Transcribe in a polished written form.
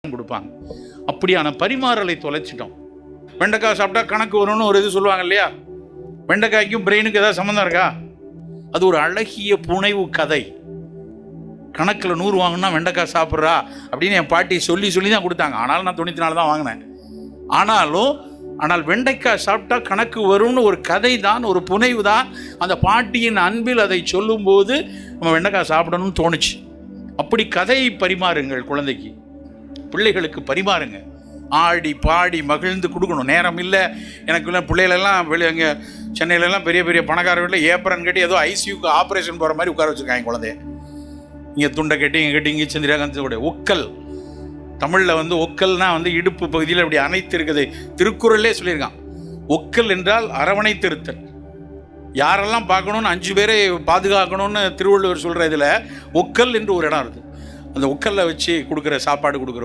கொடுப்பாங்க. அப்படியான பரிமாறலை தொலைச்சிட்டோம். வெண்டைக்காய் சாப்பிட்டா கணக்கு வரும்னு ஒரு இது சொல்லுவாங்க இல்லையா? வெண்டைக்காய்க்கும் பிரெயினுக்கு ஏதாவது சம்மந்தம் இருக்கா? அது ஒரு அழகிய புனைவு கதை. கணக்கில் 100 வாங்கினா வெண்டைக்காய் சாப்பிட்றா அப்படின்னு என் பாட்டி சொல்லி தான் கொடுத்தாங்க. ஆனாலும் நான் 94 தான் வாங்கினேன். ஆனால் வெண்டைக்காய் சாப்பிட்டா கணக்கு வரும்னு ஒரு கதை தான், ஒரு புனைவு தான். அந்த பாட்டியின் அன்பில் அதை சொல்லும்போது நம்ம வெண்டைக்காய் சாப்பிடணும்னு தோணுச்சு. அப்படி கதையை பரிமாறுங்கள், குழந்தைக்கு பிள்ளைகளுக்கு பரிமாறுங்க. ஆடி பாடி மகிழ்ந்து கொடுக்கணும். நேரம் இல்லை எனக்குள்ள பிள்ளைகளெல்லாம் அங்கே சென்னையிலலாம் பெரிய பெரிய பணக்கார வீட்டில் ஏப்பரன் கட்டி ஏதோ ஐசியூக்கு ஆப்ரேஷன் போகிற மாதிரி உட்கார வச்சுருக்காங்க குழந்தைய. இங்கே துண்டை கட்டி இங்கே கட்டி இங்கே சந்திராகாந்தோடைய ஒக்கல். தமிழில் ஒக்கல்னால் இடுப்பு பகுதியில் அப்படி அணைத்து இருக்குது. திருக்குறளே சொல்லியிருக்கான். ஒக்கல் என்றால் அரவணைத்திருத்தல். யாரெல்லாம் பார்க்கணுன்னு 5 பேரை பாதுகாக்கணும்னு திருவள்ளுவர் சொல்கிற இதில் ஒக்கல் என்று ஒரு இடம் இருக்குது. அந்த ஒக்கல்ல வச்சு கொடுக்குற சாப்பாடு கொடுக்குற